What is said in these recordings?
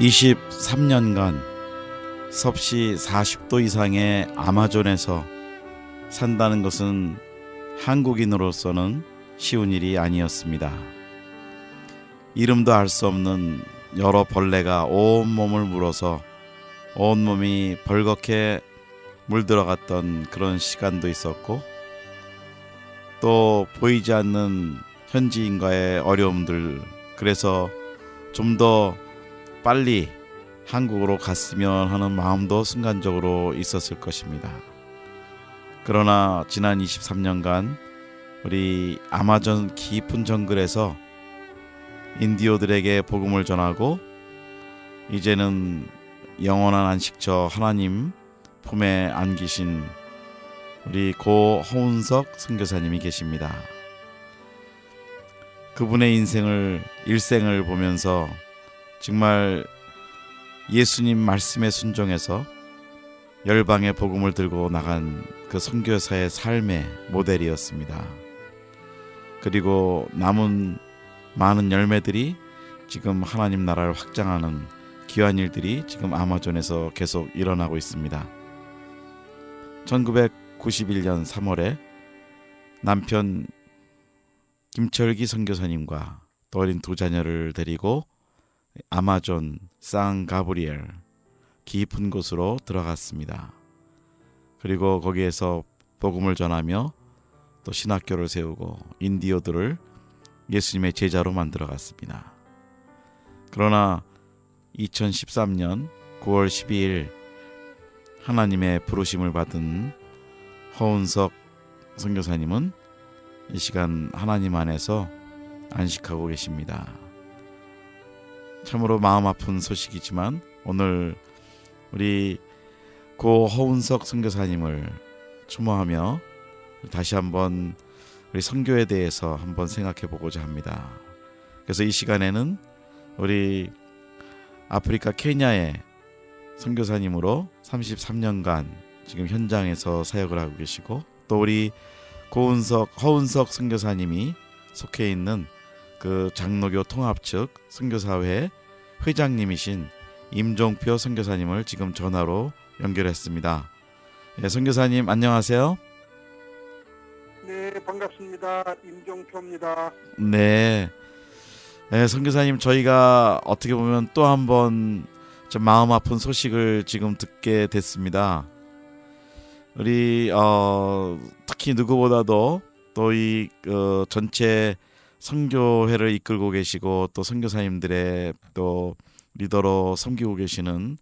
23년간 섭씨 40도 이상의 아마존에서 산다는 것은 한국인으로서는 쉬운 일이 아니었습니다. 이름도 알 수 없는 여러 벌레가 온몸을 물어서 온몸이 벌겋게 물들어갔던 그런 시간도 있었고, 또 보이지 않는 현지인과의 어려움들, 그래서 좀 더 빨리 한국으로 갔으면 하는 마음도 순간적으로 있었을 것입니다. 그러나 지난 23년간 우리 아마존 깊은 정글에서 인디오들에게 복음을 전하고, 이제는 영원한 안식처 하나님 품에 안기신 우리 고 허운석 선교사님이 계십니다. 그분의 일생을 보면서 정말 예수님 말씀에 순종해서 열방의 복음을 들고 나간 그 선교사의 삶의 모델이었습니다. 그리고 남은 많은 열매들이 지금 하나님 나라를 확장하는 귀한 일들이 지금 아마존에서 계속 일어나고 있습니다. 1991년 3월에 남편 김철기 선교사님과 또 어린 두 자녀를 데리고 아마존 상 가브리엘 깊은 곳으로 들어갔습니다. 그리고 거기에서 복음을 전하며 또 신학교를 세우고 인디오들을 예수님의 제자로 만들어갔습니다. 그러나 2013년 9월 12일 하나님의 부르심을 받은 허운석 선교사님은 이 시간 하나님 안에서 안식하고 계십니다. 참으로 마음 아픈 소식이지만 오늘 우리 고 허운석 선교사님을 추모하며 다시 한번 우리 선교에 대해서 한번 생각해 보고자 합니다. 그래서 이 시간에는 우리 아프리카 케냐의 선교사님으로 33년간 지금 현장에서 사역을 하고 계시고, 또 우리 허운석 선교사님이 속해 있는 그 장로교 통합 측 선교사회 회장님이신 임종표 선교사님을 지금 전화로 연결했습니다. 네, 선교사님 안녕하세요. 네, 반갑습니다. 임종표입니다. 네, 선교사님, 저희가 어떻게 보면 또 한 번 좀 마음 아픈 소식을 지금 듣게 됐습니다. 우리 특히 누구보다도 또 이 전체 선교회를 이끌고 계시고 또 선교사님들의 또 리더로 섬기고 계시는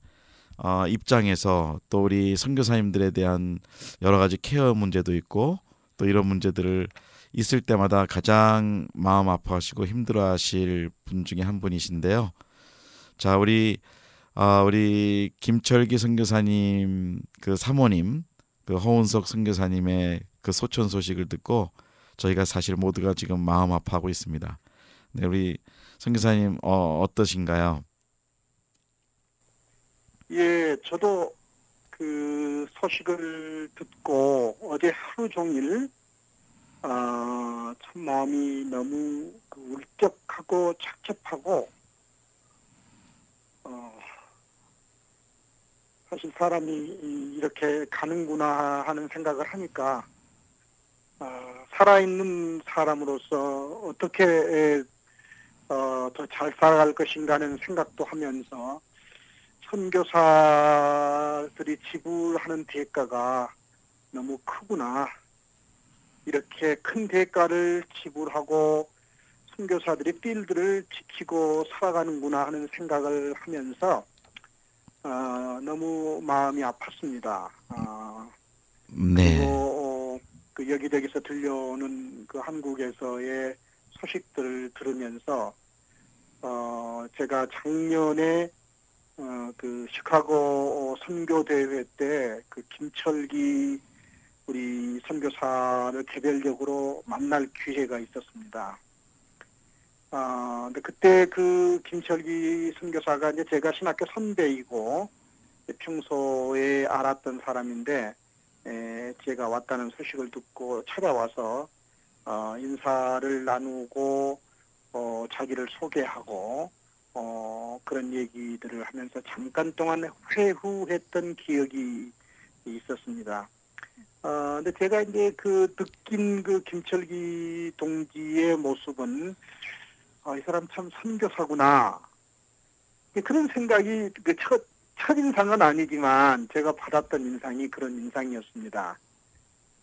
입장에서 또 우리 선교사님들에 대한 여러 가지 케어 문제도 있고, 또 이런 문제들을 있을 때마다 가장 마음 아파하시고 힘들어하실 분 중에 한 분이신데요. 자, 우리 김철기 선교사님 그 사모님, 그 허운석 선교사님의 그 소천 소식을 듣고 저희가 사실 모두가 지금 마음 아파하고 있습니다. 네, 우리 선교사님 어떠신가요? 예, 저도 그 소식을 듣고 어제 하루 종일 참 마음이 너무 울적하고 착잡하고, 사실 사람이 이렇게 가는구나 하는 생각을 하니까 살아있는 사람으로서 어떻게 더 잘 살아갈 것인가 하는 생각도 하면서, 선교사들이 지불하는 대가가 너무 크구나, 이렇게 큰 대가를 지불하고 선교사들이 필드를 지키고 살아가는구나 하는 생각을 하면서 너무 마음이 아팠습니다. 네. 그리고 그 여기저기서 들려오는 그 한국에서의 소식들을 들으면서 제가 작년에 그 시카고 선교대회 때 그 김철기 우리 선교사를 개별적으로 만날 기회가 있었습니다. 근데 그때 그 김철기 선교사가 이제 제가 신학교 선배이고 평소에 알았던 사람인데, 제가 왔다는 소식을 듣고 찾아와서 인사를 나누고 자기를 소개하고 그런 얘기들을 하면서 잠깐 동안 회후했던 기억이 있었습니다. 근데 제가 이제 느낀 김철기 동지의 모습은, 이 사람 참 선교사구나. 그런 생각이 첫 인상은 아니지만 제가 받았던 인상이 그런 인상이었습니다.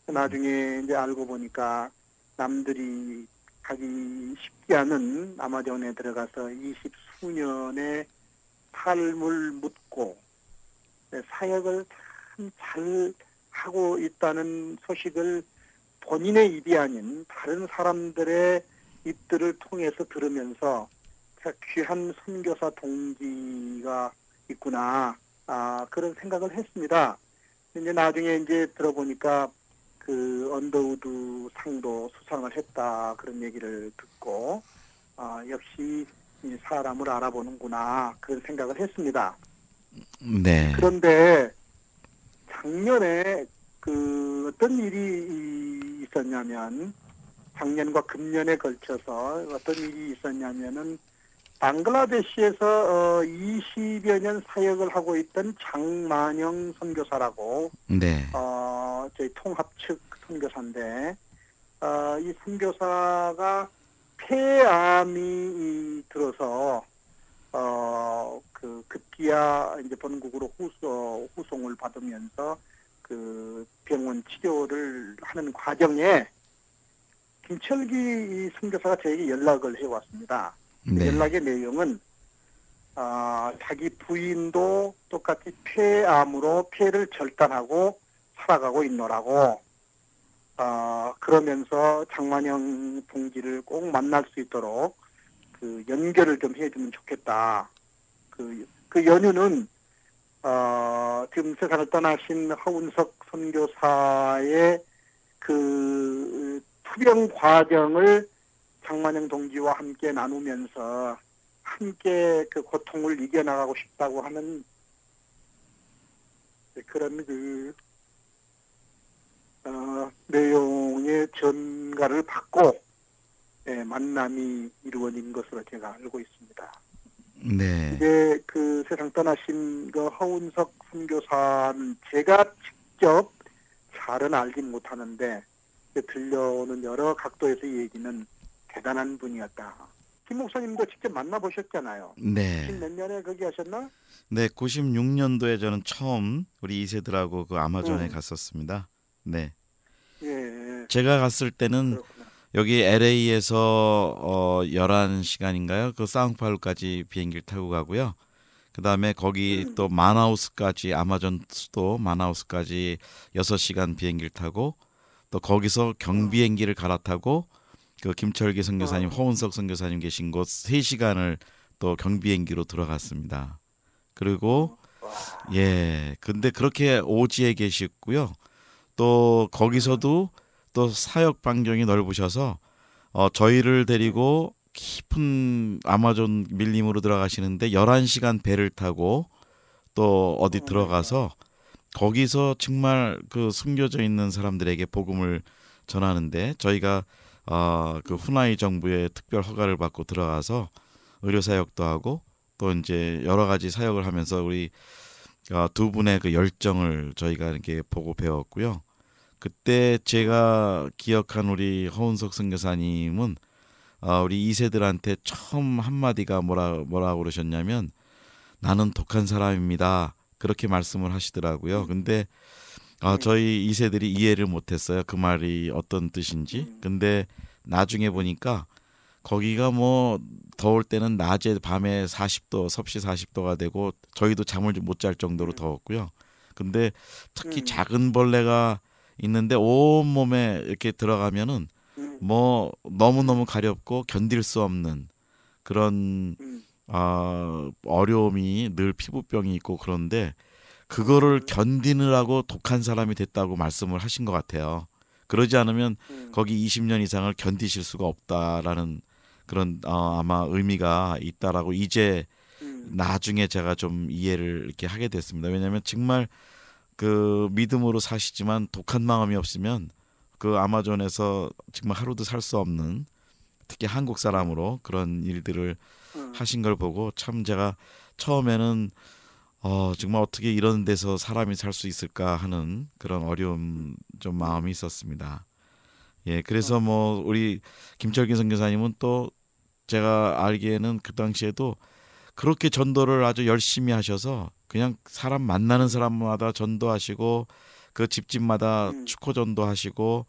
나중에 이제 알고 보니까 남들이 가기 쉽지 않은 아마존에 들어가서 20수년의 삶을 묻고 사역을 참 잘 하고 있다는 소식을 본인의 입이 아닌 다른 사람들의 입들을 통해서 들으면서 귀한 선교사 동지가 있구나, 그런 생각을 했습니다. 이제 나중에 이제 들어보니까 언더우드 상도 수상을 했다, 그런 얘기를 듣고, 역시 이 사람을 알아보는구나, 그런 생각을 했습니다. 네. 그런데 작년에 어떤 일이 있었냐면, 작년과 금년에 걸쳐서 어떤 일이 있었냐면은, 방글라데시에서 20여 년 사역을 하고 있던 장만영 선교사라고, 네. 저희 통합 측 선교사인데, 이 선교사가 폐암이 들어서 급기야 이제 본국으로 후송을 받으면서 병원 치료를 하는 과정에 김철기 선교사가 저에게 연락을 해왔습니다. 네. 연락의 내용은 자기 부인도 똑같이 폐암으로 폐를 절단하고 살아가고 있노라고, 그러면서 장만영 동지를 꼭 만날 수 있도록 연결을 좀 해주면 좋겠다. 그 연유는 지금 세상을 떠나신 하운석 선교사의 투병 과정을 장만영 동지와 함께 나누면서 함께 고통을 이겨나가고 싶다고 하는 그런 내용의 전가를 받고 만남이 이루어진 것으로 제가 알고 있습니다. 네. 이제 세상 떠나신 하운석 선교사는 제가 직접 잘은 알진 못하는데 들려오는 여러 각도에서 얘기는 대단한 분이었다. 김 목사님도 직접 만나보셨잖아요. 네. 몇 년에 거기 하셨나? 네, 96년도에 저는 처음 우리 이세들하고 아마존에 갔었습니다. 네. 예. 제가 갔을 때는 그렇구나. 여기 LA에서 11시간인가요? 사우파울까지 비행기를 타고 가고요. 그다음에 거기 또 마나우스까지, 아마존 수도 마나우스까지 6시간 비행기를 타고, 또 거기서 경비행기를 갈아타고 김철기 선교사님, 허운석 선교사님 계신 곳 3시간을 또 경비행기로 들어갔습니다. 그리고 근데 그렇게 오지에 계셨고요. 또 거기서도 또 사역 반경이 넓으셔서 저희를 데리고 깊은 아마존 밀림으로 들어가시는데 11시간 배를 타고 또 어디 들어가서 거기서 정말 숨겨져 있는 사람들에게 복음을 전하는데, 저희가 후나이 정부의 특별 허가를 받고 들어가서 의료 사역도 하고 또 이제 여러 가지 사역을 하면서 우리 두 분의 열정을 저희가 이렇게 보고 배웠고요. 그때 제가 기억한 우리 허운석 선교사님은 우리 이세들한테 처음 한마디가 뭐라고 그러셨냐면, 나는 독한 사람입니다, 그렇게 말씀을 하시더라고요. 근데 저희 이세들이 이해를 못했어요, 그 말이 어떤 뜻인지. 근데 나중에 보니까 거기가 더울 때는 낮에 밤에 40도, 섭씨 40도가 되고 저희도 잠을 못 잘 정도로 더웠고요. 근데 특히 작은 벌레가 있는데 온몸에 이렇게 들어가면은 너무너무 가렵고 견딜 수 없는 그런 어려움이, 늘 피부병이 있고, 그런데 그거를 견디느라고 독한 사람이 됐다고 말씀을 하신 것 같아요. 그러지 않으면 거기 20년 이상을 견디실 수가 없다라는 그런 아마 의미가 있다라고 이제 나중에 제가 좀 이해를 이렇게 하게 됐습니다. 왜냐하면 정말 믿음으로 사시지만 독한 마음이 없으면 아마존에서 정말 하루도 살 수 없는, 특히 한국 사람으로 그런 일들을 하신 걸 보고 참 제가 처음에는 정말 어떻게 이런 데서 사람이 살 수 있을까 하는 그런 어려움 좀 마음이 있었습니다. 예, 그래서 어, 뭐 우리 김철기 선교사님은 또 제가 알기에는 그 당시에도 그렇게 전도를 아주 열심히 하셔서 그냥 사람 만나는 사람마다 전도하시고 그 집집마다 음, 축호 전도하시고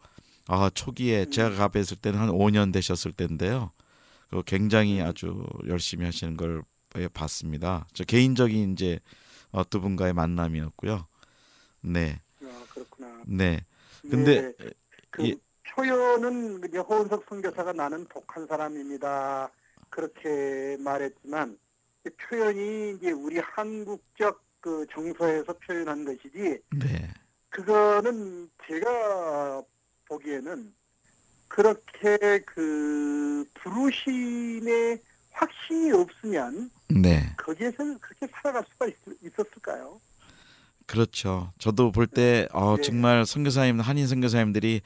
초기에 제가 음, 가뵀을 때는 한 5년 되셨을 때인데요. 굉장히 음. 아주 열심히 하시는 걸 봤습니다. 저 개인적인 이제 두 분과의 만남이었고요. 네, 그렇구나. 네. 근데 예, 예, 그 표현은 이제 허은석 선교사가 나는 독한 사람입니다. 그렇게 말했지만 이 표현이 이제 우리 한국적 그 정서에서 표현한 것이지 네, 그거는 제가 보기에는 그렇게 그 부르심의 확신이 없으면 네. 거기에서 그렇게 살아갈 수가 있었을까요? 그렇죠. 저도 볼 예, 때 예, 정말 선교사님, 한인 선교사님들이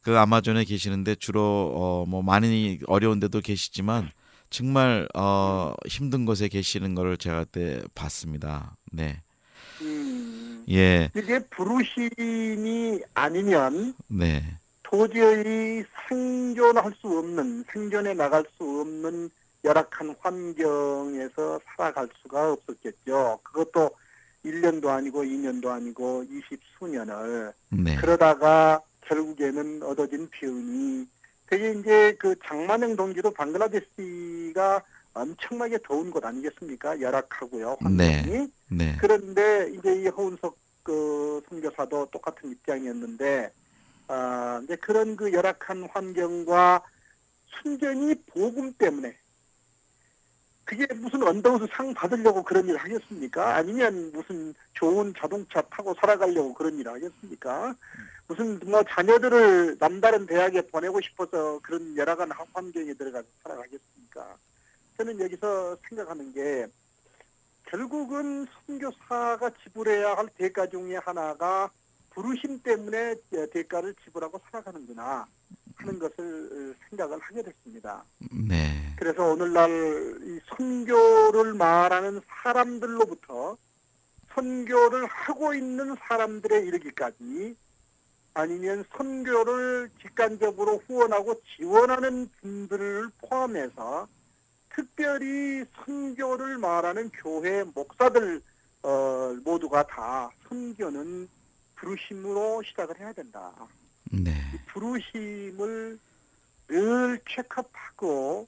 그 아마존에 계시는데 주로 뭐 많이 어려운 데도 계시지만 정말 음, 힘든 곳에 계시는 거를 제가 그때 봤습니다. 네. 음. 예. 이게 부르심이 아니면 네. 도저히 생존할 수 없는, 생존해 나갈 수 없는 열악한 환경에서 살아갈 수가 없었겠죠. 그것도 1년도 아니고 2년도 아니고 20수년을. 네. 그러다가 결국에는 얻어진 표현이 되게 이제 그 장만행 동지도 방글라데시가 엄청나게 더운 곳 아니겠습니까? 열악하고요, 네. 환경이. 네. 그런데 이제 이 허운석 그 선교사도 똑같은 입장이었는데, 이제 그런 그 열악한 환경과 순전히 복음 때문에 그게 무슨 언더우드 상 받으려고 그런 일을 하겠습니까? 아니면 무슨 좋은 자동차 타고 살아가려고 그런 일을 하겠습니까? 무슨 뭐 자녀들을 남다른 대학에 보내고 싶어서 그런 열악한 환경에 들어가서 살아가겠습니까? 저는 여기서 생각하는 게 결국은 선교사가 지불해야 할 대가 중에 하나가 부르심 때문에 대가를 지불하고 살아가는구나 하는 것을 생각을 하게 됐습니다. 네. 그래서 오늘날 이 선교를 말하는 사람들로부터 선교를 하고 있는 사람들에 이르기까지 아니면 선교를 직간접으로 후원하고 지원하는 분들을 포함해서 특별히 선교를 말하는 교회 목사들 모두가 다 선교는 부르심으로 시작을 해야 된다. 네. 이 부르심을 늘 체크하고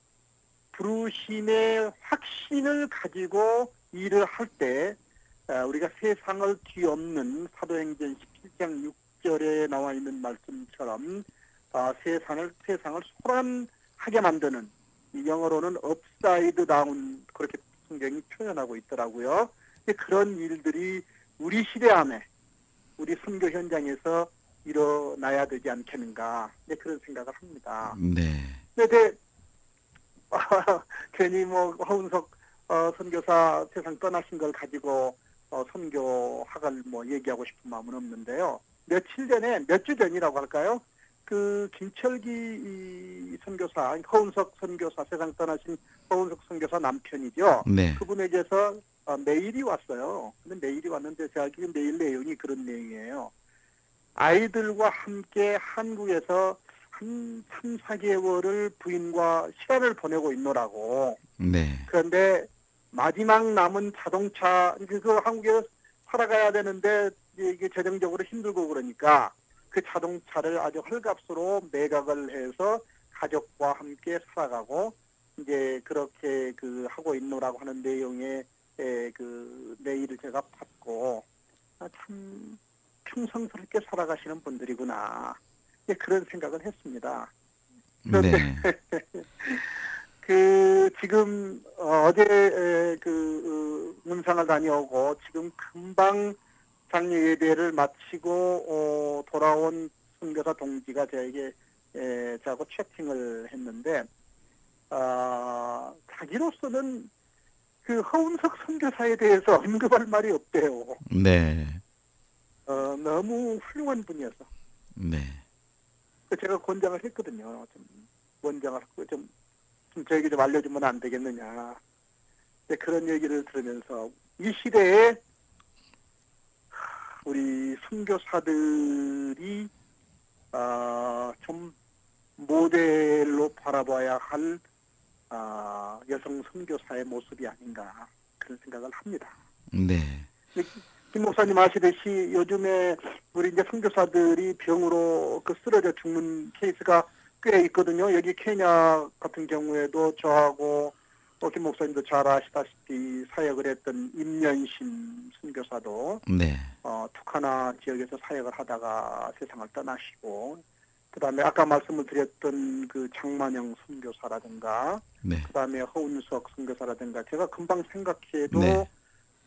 부르심의 확신을 가지고 일을 할 때 우리가 세상을 뒤엎는 사도행전 17장 6절에 나와 있는 말씀처럼 세상을 소란하게 만드는 영어로는 업사이드 다운 그렇게 성경이 표현하고 있더라고요. 그런 일들이 우리 시대 안에 우리 선교 현장에서 일어나야 되지 않겠는가 그런 생각을 합니다. 네. 근데 괜히 뭐 허운석 선교사 세상 떠나신 걸 가지고 선교학을 뭐 얘기하고 싶은 마음은 없는데요. 몇 주 전이라고 할까요? 그 김철기 이 선교사, 허운석 선교사 세상 떠나신 허운석 선교사 남편이죠. 네. 그분에게서 메일이 왔어요. 근데 메일이 왔는데 제가 알기로 메일 내용이 그런 내용이에요. 아이들과 함께 한국에서 한 3, 4개월을 부인과 시간을 보내고 있노라고. 네. 그런데 마지막 남은 자동차, 그 한국에 살아가야 되는데 이게 재정적으로 힘들고 그러니까 그 자동차를 아주 헐값으로 매각을 해서 가족과 함께 살아가고 이제 그렇게 그 하고 있노라고 하는 내용의 그 메일을 제가 받고 참 평성스럽게 살아가시는 분들이구나. 그런 생각을 했습니다. 그런데 네. 그 지금 어제 문상을 다녀오고 지금 금방 장례 예배를 마치고 돌아온 선교사 동지가 저에게 저하고 채팅을 했는데 자기로서는 그 허운석 선교사에 대해서 언급할 말이 없대요. 네. 너무 훌륭한 분이어서. 네. 제가 권장을 했거든요. 좀 권장을 하고 좀 저에게 좀 알려주면 안 되겠느냐. 네, 그런 얘기를 들으면서 이 시대에 우리 선교사들이 좀 모델로 바라봐야 할 여성 선교사의 모습이 아닌가 그런 생각을 합니다. 네. 김 목사님 아시듯이 요즘에 우리 이제 선교사들이 병으로 쓰러져 죽는 케이스가 꽤 있거든요. 여기 케냐 같은 경우에도 저하고 또 김 목사님도 잘 아시다시피 사역을 했던 임년신 선교사도 네. 투카나 지역에서 사역을 하다가 세상을 떠나시고, 그다음에 아까 말씀을 드렸던 그 장만영 선교사라든가, 네. 그다음에 허운석 선교사라든가, 제가 금방 생각해도 네.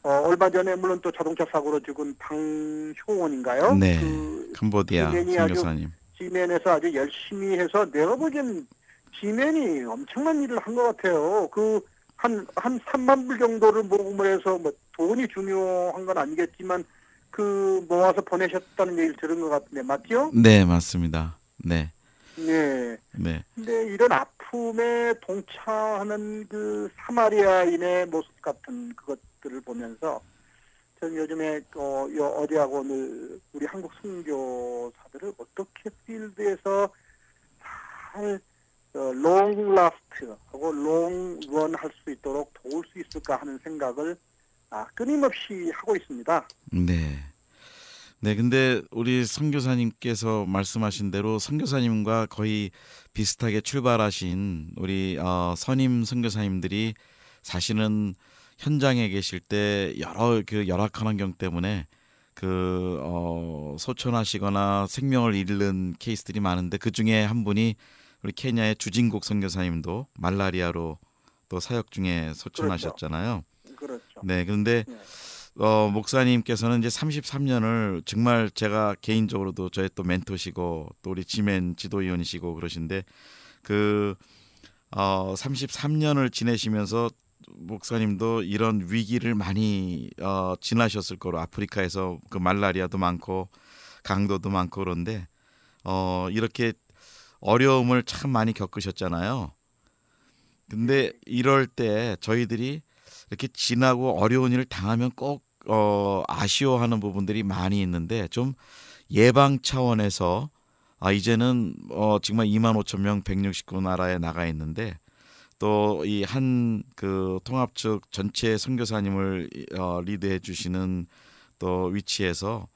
얼마 전에 물론 또 자동차 사고로 죽은 방효원인가요? 네. 그 캄보디아 지맨이 선교사님. 지맨에서 아주 열심히 해서 내가 보기엔 지맨이 엄청난 일을 한 것 같아요. 한 3만 불 정도를 모금을 해서 뭐 돈이 중요한 건 아니겠지만 모아서 보내셨다는 얘기를 들은 것 같은데 맞죠? 네, 맞습니다. 네. 네. 네. 근데 이런 아픔에 동참하는 사마리아인의 모습 같은 그것들을 보면서 저는 요즘에 어제하고 오늘 우리 한국 선교사들을 어떻게 필드에서 잘 롱 라스트 하고 롱 런 할 수 있도록 도울 수 있을까 하는 생각을 끊임없이 하고 있습니다. 네. 네, 근데 우리 선교사님께서 말씀하신 대로 선교사님과 거의 비슷하게 출발하신 우리 선임 선교사님들이 사실은 현장에 계실 때 여러 열악한 환경 때문에 소천하시거나 생명을 잃는 케이스들이 많은데 그 중에 한 분이 우리 케냐의 주진국 선교사님도 말라리아로 또 사역 중에 소천하셨잖아요. 그렇죠. 네, 그런데 네. 목사님께서는 이제 33년을 정말 제가 개인적으로도 저의 또 멘토시고 또 우리 지멘 지도위원이시고 그러신데 33년을 지내시면서 목사님도 이런 위기를 많이 지나셨을 거로 아프리카에서 말라리아도 많고 강도도 많고 그런데 이렇게 어려움을 참 많이 겪으셨잖아요. 근데 이럴 때 저희들이 이렇게 지나고 어려운 일을 당하면 꼭 아쉬워하는 부분들이 많이 있는데 좀 예방 차원에서 이제는 정말 25,000명 169나라에 나가 있는데 또 이 한 통합 측 전체 선교사님을 리드해 주시는 또 위치에서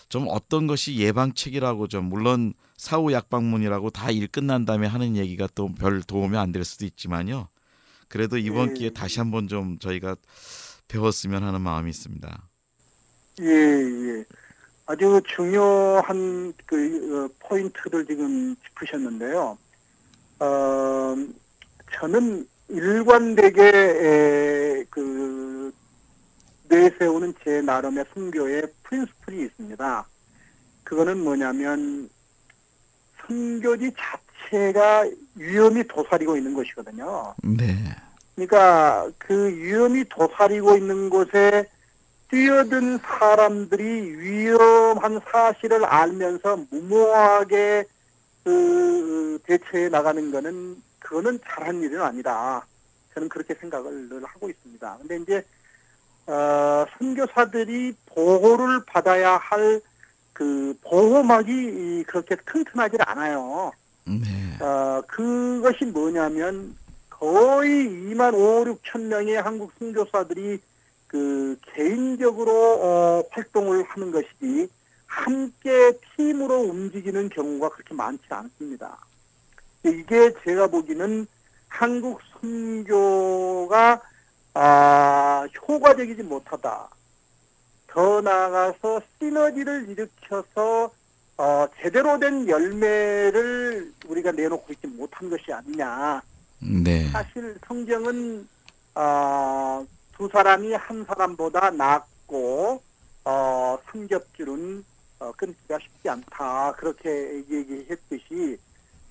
좀 어떤 것이 예방책이라고 좀 물론 사후 약방문이라고 다 일 끝난 다음에 하는 얘기가 또 별 도움이 안 될 수도 있지만요. 그래도 이번 기회에 다시 한번 좀 저희가 배웠으면 하는 마음이 있습니다. 예. 아주 중요한 포인트를 지금 짚으셨는데요. 저는 일관되게 내세우는 제 나름의 선교의 프린스플이 있습니다. 그거는 뭐냐면 선교지 자체가 위험이 도사리고 있는 것이거든요. 네. 그러니까 그 위험이 도사리고 있는 곳에 뛰어든 사람들이 위험한 사실을 알면서 무모하게 대처해 나가는 그거는 잘한 일은 아니다. 저는 그렇게 생각을 늘 하고 있습니다. 근데 이제 선교사들이 보호를 받아야 할 보호막이 그렇게 튼튼하지 않아요. 네. 그것이 뭐냐면 거의 2만 5, 6천 명의 한국 선교사들이 개인적으로 활동을 하는 것이지 함께 팀으로 움직이는 경우가 그렇게 많지 않습니다. 이게 제가 보기에는 한국 선교가 효과적이지 못하다. 더 나아가서 시너지를 일으켜서 제대로 된 열매를 우리가 내놓고 있지 못한 것이 아니냐. 네. 사실 성경은 두 사람이 한 사람보다 낫고 삼겹줄은 끊기가 쉽지 않다. 그렇게 얘기했듯이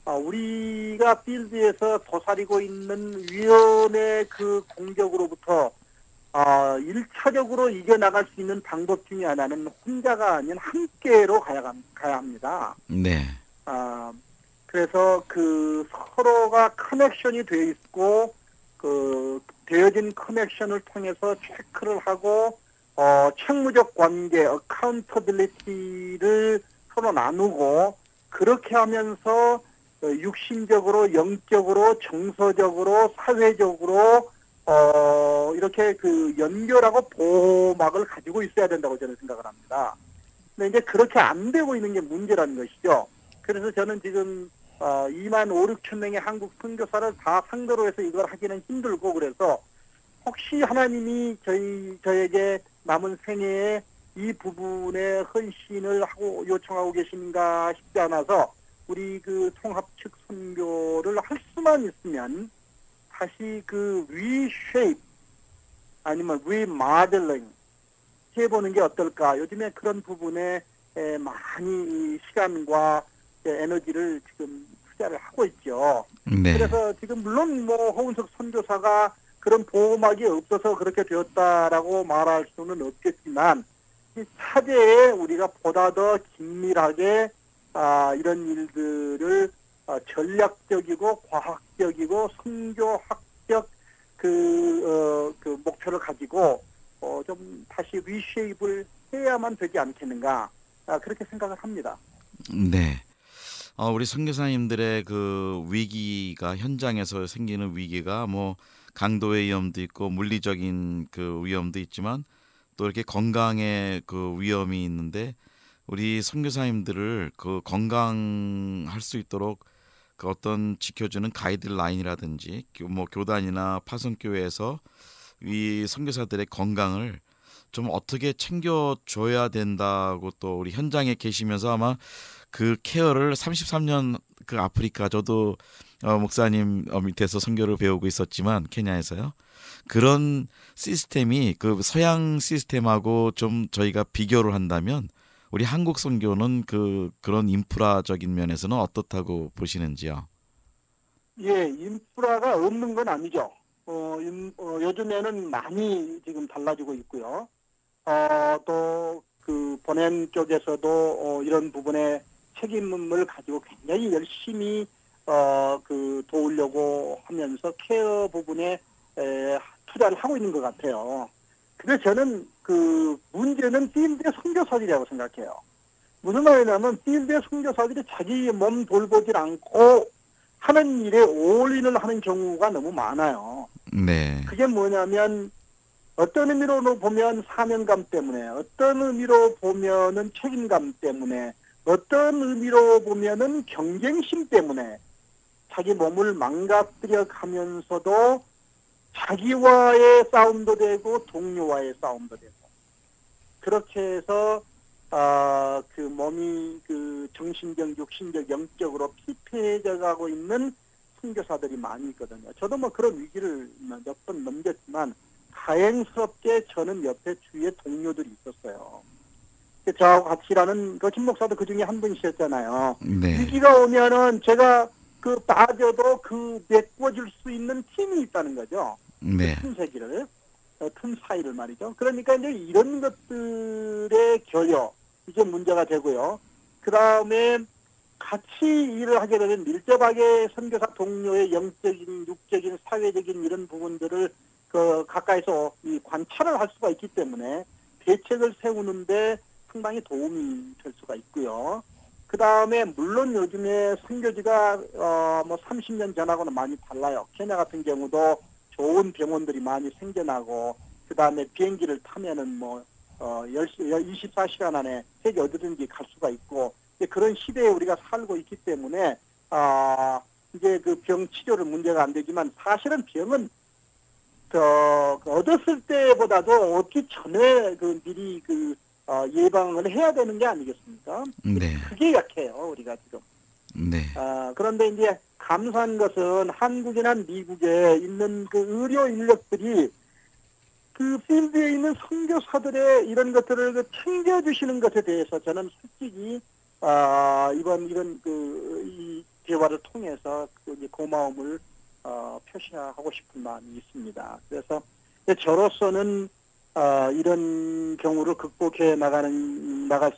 우리가 필드에서 도사리고 있는 위험의 공격으로부터 1차적으로 이겨나갈 수 있는 방법 중에 하나는 혼자가 아닌 함께로 가야 합니다. 네. 그래서 서로가 커넥션이 되어 있고 되어진 커넥션을 통해서 체크를 하고 책무적 관계, 어카운터빌리티를 서로 나누고 그렇게 하면서 육신적으로, 영적으로, 정서적으로, 사회적으로 이렇게 연결하고 보호막을 가지고 있어야 된다고 저는 생각을 합니다. 근데 이제 그렇게 안 되고 있는 게 문제라는 것이죠. 그래서 저는 지금 2만 5, 6천 명의 한국 선교사를 다 상대로 해서 이걸 하기는 힘들고 그래서 혹시 하나님이 저에게 남은 생애에 이 부분에 헌신을 하고 요청하고 계신가 싶지 않아서 우리 통합 측 선교를 할 수만 있으면 다시 reshape 아니면 remodeling 해보는 게 어떨까. 요즘에 그런 부분에 많이 시간과 에너지를 지금 투자를 하고 있죠. 네. 그래서 지금 물론 허운석 선교사가 그런 보호막이 없어서 그렇게 되었다라고 말할 수는 없겠지만 이 차제에 우리가 보다 더 긴밀하게 이런 일들을 전략적이고 과학적이고 선교학적 목표를 가지고 좀 다시 리쉐입을 해야만 되지 않겠는가 그렇게 생각을 합니다. 네. 우리 선교사님들의 위기가 현장에서 생기는 위기가 강도의 위험도 있고 물리적인 위험도 있지만 또 이렇게 건강의 위험이 있는데 우리 선교사님들을 건강할 수 있도록 어떤 지켜주는 가이드라인이라든지 교단이나 파송교회에서 이 선교사들의 건강을 좀 어떻게 챙겨줘야 된다고 또 우리 현장에 계시면서 아마 그 케어를 33년 아프리카 저도 목사님 밑에서 선교를 배우고 있었지만 케냐에서요. 그런 시스템이 서양 시스템하고 좀 저희가 비교를 한다면 우리 한국 선교는 그런 인프라적인 면에서는 어떻다고 보시는지요? 예, 인프라가 없는 건 아니죠. 요즘에는 많이 지금 달라지고 있고요. 또 본연 쪽에서도 이런 부분에 책임을 가지고 굉장히 열심히 도우려고 하면서 케어 부분에 투자를 하고 있는 것 같아요. 근데 저는 문제는 필드의 선교사들이라고 생각해요. 무슨 말이냐면 필드의 선교사들이 자기 몸 돌보질 않고 하는 일에 올인을 하는 경우가 너무 많아요. 네. 그게 뭐냐면 어떤 의미로 보면 사명감 때문에, 어떤 의미로 보면은 책임감 때문에, 어떤 의미로 보면은 경쟁심 때문에 자기 몸을 망가뜨려 가면서도 자기와의 싸움도 되고 동료와의 싸움도 되고 그렇게 해서 몸이 정신적, 육신적, 영적으로 피폐해져 가고 있는 선교사들이 많이 있거든요. 저도 그런 위기를 몇 번 넘겼지만 다행스럽게 저는 옆에 주위에 동료들이 있었어요. 저하고 같이 일하는 김 목사도 그 중에 한 분이셨잖아요. 네. 위기가 오면은 제가 빠져도 메꿔줄 수 있는 팀이 있다는 거죠. 네. 틈새기를, 틈 사이를 말이죠. 그러니까 이제 이런 것들의 결여, 이게 문제가 되고요. 그 다음에 같이 일을 하게 되면 밀접하게 선교사 동료의 영적인, 육적인, 사회적인 이런 부분들을 가까이서 관찰을 할 수가 있기 때문에 대책을 세우는데 상당히 도움이 될 수가 있고요. 그 다음에 물론 요즘에 선교지가 30년 전하고는 많이 달라요. 케냐 같은 경우도 좋은 병원들이 많이 생겨나고 그 다음에 비행기를 타면은 24시간 안에 세계 어디든지 갈 수가 있고 그런 시대에 우리가 살고 있기 때문에 이제 병 치료를 문제가 안 되지만 사실은 병은 얻었을 때보다도 얻기 전에 미리 예방을 해야 되는 게 아니겠습니까? 네. 그게 약해요, 우리가 지금. 네. 그런데 이제 감사한 것은 한국이나 미국에 있는 의료 인력들이 필드에 있는 선교사들의 이런 것들을 챙겨주시는 것에 대해서 저는 솔직히 이 대화를 통해서 고마움을 표시하고 싶은 마음이 있습니다. 그래서 저로서는 이런 경우를 극복해 나갈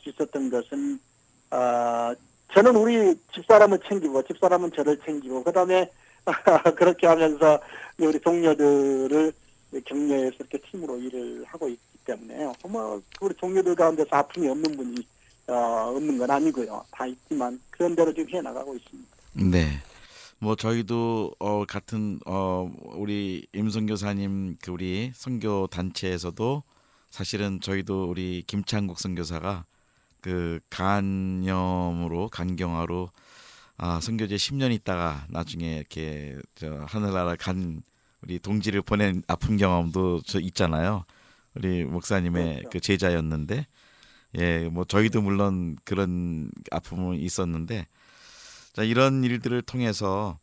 수 있었던 것은 저는 우리 집사람을 챙기고 집사람은 저를 챙기고 그다음에 그렇게 하면서 우리 동료들을 격려해서 이렇게 팀으로 일을 하고 있기 때문에 뭐 우리 동료들 가운데서 아픔이 없는 분이 없는 건 아니고요. 다 있지만 그런 대로 좀 해나가고 있습니다. 네. 뭐 저희도 같은 우리 임 선교사님 그 우리 선교 단체에서도 사실은 저희도 우리 김창국 선교사가 그 간염으로 간경화로 선교제 10년 있다가 나중에 이렇게 하늘나라 간 우리 동지를 보낸 아픈 경험도 저 있잖아요. 우리 목사님의 그렇죠. 그 제자였는데 뭐 저희도 물론 그런 아픔은 있었는데 자, 이런 일들을 통해서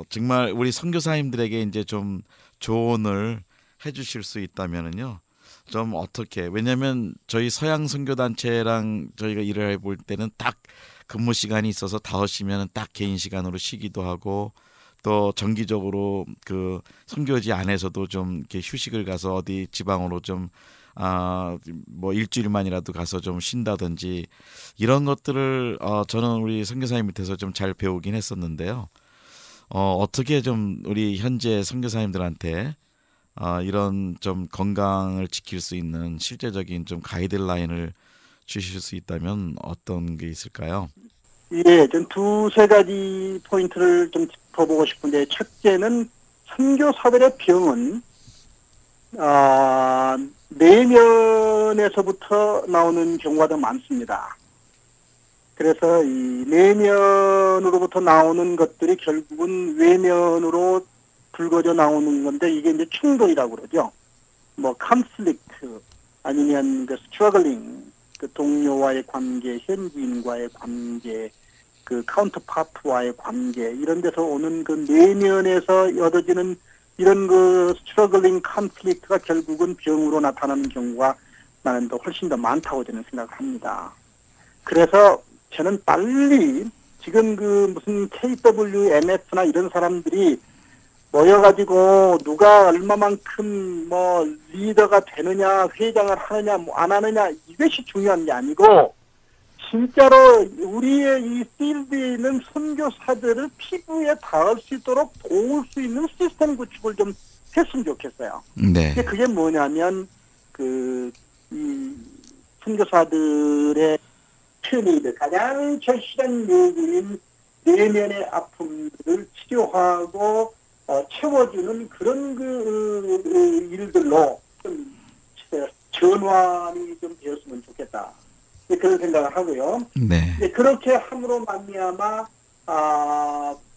정말 우리 선교사님들에게 이제 좀 조언을 해주실 수 있다면은요. 좀 어떻게 왜냐하면 저희 서양 선교단체랑 저희가 일을 해볼 때는 딱 근무 시간이 있어서 5시면은 딱 개인 시간으로 쉬기도 하고 또 정기적으로 그 선교지 안에서도 좀 이렇게 휴식을 가서 어디 지방으로 좀 뭐 일주일만이라도 가서 좀 쉰다든지 이런 것들을 저는 우리 선교사님 밑에서 좀 잘 배우긴 했었는데요. 어떻게 좀 우리 현재 선교사님들한테 이런 좀 건강을 지킬 수 있는 실제적인 좀 가이드라인을 주실 수 있다면 어떤 게 있을까요? 예, 좀 두세 가지 포인트를 좀 짚어보고 싶은데 첫째는 선교사들의 병은 내면에서부터 나오는 경우가 더 많습니다. 그래서 이 내면으로부터 나오는 것들이 결국은 외면으로 불거져 나오는 건데 이게 이제 충돌이라고 그러죠. 뭐 컨플릭트 아니면 그 스트러글링, 그 동료와의 관계, 현지인과의 관계, 그 카운터파트와의 관계 이런 데서 오는 그 내면에서 얻어지는 이런 그 스트러글링 컨플릭트가 결국은 병으로 나타나는 경우가 나는 더 훨씬 더 많다고 저는 생각을 합니다. 그래서 저는 빨리 지금 그 무슨 KWMF나 이런 사람들이 모여가지고 누가 얼마만큼 뭐 리더가 되느냐, 회장을 하느냐, 뭐 안 하느냐 이것이 중요한 게 아니고 진짜로 우리의 이 필드에 있는 선교사들을 피부에 닿을 수 있도록 도울 수 있는 시스템 구축을 좀 했으면 좋겠어요. 네. 그게 뭐냐면 이 선교사들의 트레이드 가장 절실한 요구인 내면의 아픔들을 치료하고 채워주는 그런 일들로 좀 전환이 좀 되었으면 좋겠다. 그런 생각을 하고요. 네. 그렇게 함으로 말미암아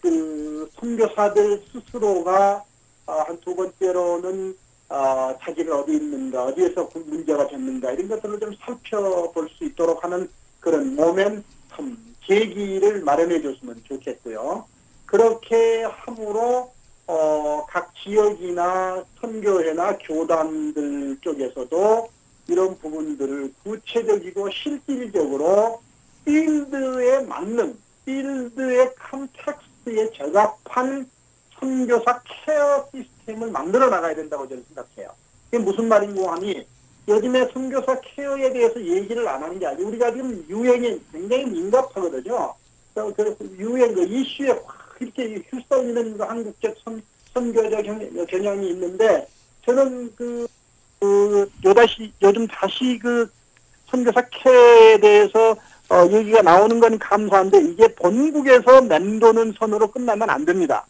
그 선교사들 스스로가 한 두 번째로는 자기가 어디 있는가, 어디에서 문제가 됐는가 이런 것들을 좀 살펴볼 수 있도록 하는 그런 모멘텀, 계기를 마련해 줬으면 좋겠고요. 그렇게 함으로 각 지역이나 선교회나 교단들 쪽에서도 이런 부분들을 구체적이고 실질적으로 필드에 맞는 필드의 컨텍스트에 적합한 선교사 케어 시스템을 만들어 나가야 된다고 저는 생각해요. 이게 무슨 말인고 하니 요즘에 선교사 케어에 대해서 얘기를 안 하는 게 아니고 우리가 지금 유행에 굉장히 민감하거든요. 그래서 유행 이슈에 확 이렇게 휩쓸리는 한국적 선교적 경향이 있는데 저는 요즘 다시 그 선교사 케어에 대해서 얘기가 나오는 건 감사한데 이게 본국에서 맴도는 선으로 끝나면 안 됩니다.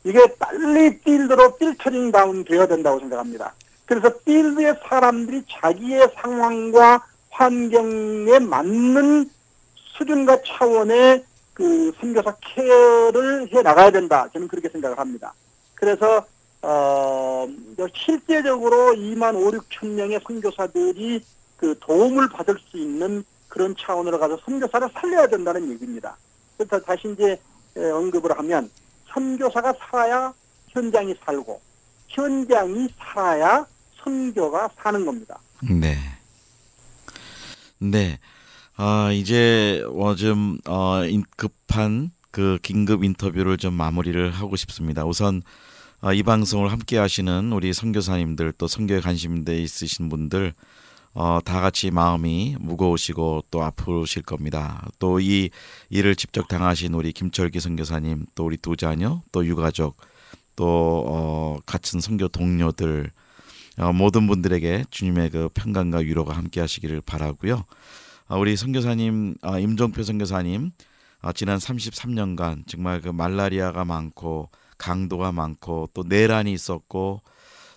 이게 빨리 필드로 필터링 다운 되어야 된다고 생각합니다. 그래서 필드의 사람들이 자기의 상황과 환경에 맞는 수준과 차원의 그 선교사 케어를 해 나가야 된다. 저는 그렇게 생각을 합니다. 그래서 실제적으로 2만 5, 6천 명의 선교사들이 그 도움을 받을 수 있는 그런 차원으로 가서 선교사를 살려야 된다는 얘기입니다. 그래서 다시 이제 언급을 하면 선교사가 살아야 현장이 살고 현장이 살아야 선교가 사는 겁니다. 네. 네. 이제 좀 급한 그 긴급 인터뷰를 좀 마무리를 하고 싶습니다. 우선 이 방송을 함께 하시는 우리 선교사님들 또 선교에 관심돼 있으신 분들 다 같이 마음이 무거우시고 또 아프실 겁니다. 또 이 일을 직접 당하신 우리 김철기 선교사님, 또 우리 두 자녀, 또 유가족, 또 같은 선교 동료들, 모든 분들에게 주님의 그 평강과 위로가 함께하시기를 바라고요. 우리 선교사님, 임종표 선교사님, 지난 33년간 정말 그 말라리아가 많고 강도가 많고 또 내란이 있었고,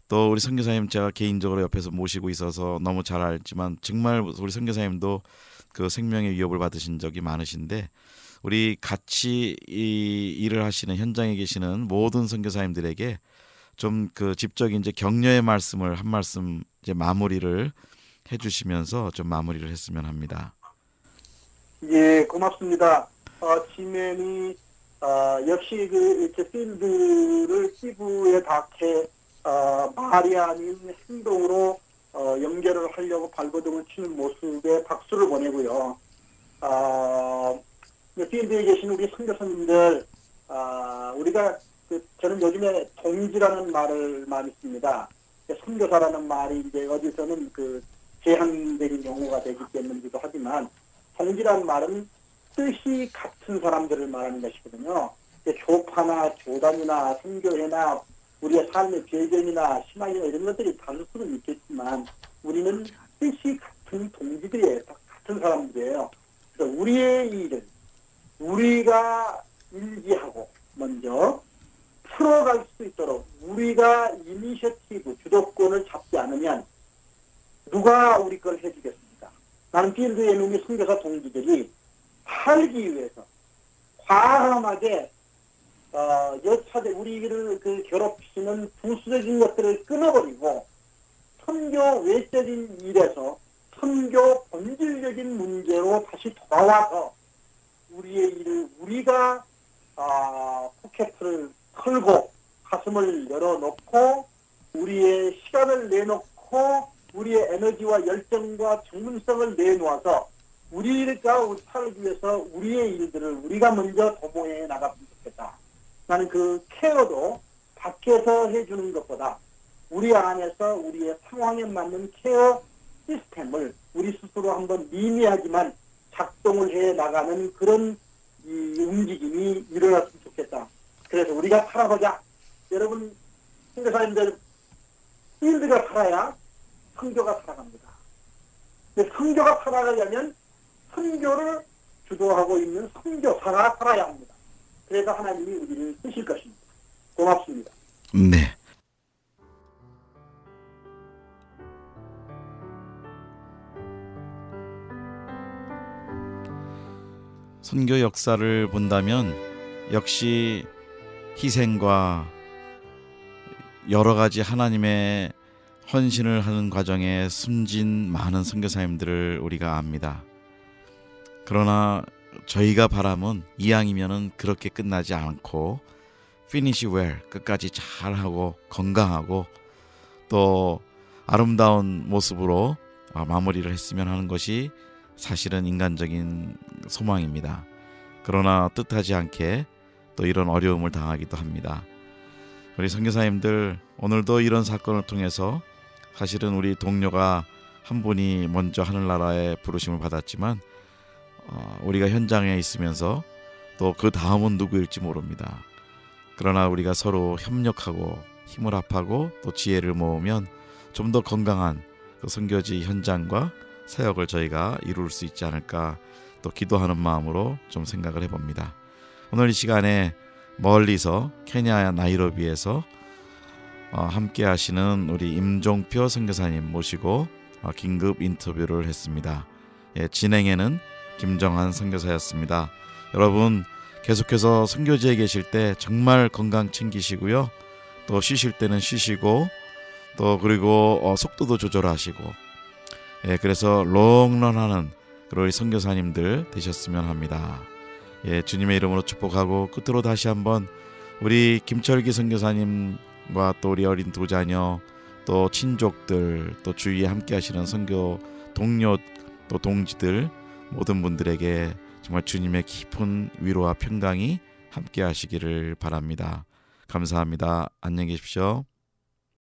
또 우리 선교사님 제가 개인적으로 옆에서 모시고 있어서 너무 잘 알지만 정말 우리 선교사님도 그 생명의 위협을 받으신 적이 많으신데, 우리 같이 이 일을 하시는 현장에 계시는 모든 선교사님들에게 좀 그 집적인 이제 격려의 말씀을 한 말씀 이제 마무리를 해주시면서 좀 마무리를 했으면 합니다. 예, 고맙습니다. 지면이 역시 그 이렇게 필드를 피부에 닿게 말이 아닌 행동으로 연결을 하려고 발버둥을 치는 모습에 박수를 보내고요. 필드에 계신 우리 선교사님들, 우리가 저는 요즘에 동지라는 말을 많이 씁니다. 선교사라는 말이 이제 어디서는 그 제한적인 용어가 되기 때문이기도 하지만, 동지라는 말은 뜻이 같은 사람들을 말하는 것이거든요. 교파나 교단이나 선교회나 우리의 삶의 배경이나 신앙이나 이런 것들이 다를 수는 있겠지만 우리는 뜻이 같은 동지들이에요. 같은 사람들이에요. 그래서 우리의 일을 우리가 인지하고 먼저 풀어갈 수 있도록 우리가 이니셔티브, 주도권을 잡지 않으면 누가 우리 걸 해주겠습니까? 나는 필드에 있는 우리 선교사 동지들이 살기 위해서 과감하게 여차대 우리를 그 괴롭히는 부수적인 것들을 끊어버리고 선교 외적인 일에서 선교 본질적인 문제로 다시 돌아와서 우리의 일을 우리가 포켓을 털고 가슴을 열어놓고 우리의 시간을 내놓고 우리의 에너지와 열정과 전문성을 내놓아서 우리가 살기 위해서 우리의 일들을 우리가 먼저 도모해 나갔으면 좋겠다. 나는 그 케어도 밖에서 해주는 것보다 우리 안에서 우리의 상황에 맞는 케어 시스템을 우리 스스로 한번 미미하지만 작동을 해 나가는 그런 이 움직임이 일어났으면 좋겠다. 그래서 우리가 살아보자. 여러분, 선교사님들, 필드가 살아야 선교가 살아갑니다. 근데 선교가 살아가려면 선교를 주도하고 있는 선교사가 살아야 합니다. 그래서 하나님이 우리를 쓰실 것입니다. 고맙습니다. 네. 선교 역사를 본다면 역시 희생과 여러 가지 하나님의 헌신을 하는 과정에 숨진 많은 선교사님들을 우리가 압니다. 그러나 저희가 바람은 이왕이면은 그렇게 끝나지 않고 finish well, 끝까지 잘하고 건강하고 또 아름다운 모습으로 마무리를 했으면 하는 것이 사실은 인간적인 소망입니다. 그러나 뜻하지 않게 또 이런 어려움을 당하기도 합니다. 우리 선교사님들, 오늘도 이런 사건을 통해서 사실은 우리 동료가 한 분이 먼저 하늘나라에 부르심을 받았지만 우리가 현장에 있으면서 또 그 다음은 누구일지 모릅니다. 그러나 우리가 서로 협력하고 힘을 합하고 또 지혜를 모으면 좀 더 건강한 그 선교지 현장과 사역을 저희가 이룰 수 있지 않을까 또 기도하는 마음으로 좀 생각을 해봅니다. 오늘 이 시간에 멀리서 케냐 나이로비에서 함께 하시는 우리 임종표 선교사님 모시고 긴급 인터뷰를 했습니다. 진행에는 김정한 선교사였습니다. 여러분, 계속해서 선교지에 계실 때 정말 건강 챙기시고요. 또 쉬실 때는 쉬시고 또 그리고 속도도 조절하시고 그래서 롱런하는 그런 선교사님들 되셨으면 합니다. 주님의 이름으로 축복하고 끝으로 다시 한번 우리 김철기 선교사님과 또 우리 어린 두 자녀 또 친족들 또 주위에 함께 하시는 선교 동료 또 동지들 모든 분들에게 정말 주님의 깊은 위로와 평강이 함께 하시기를 바랍니다. 감사합니다. 안녕히 계십시오.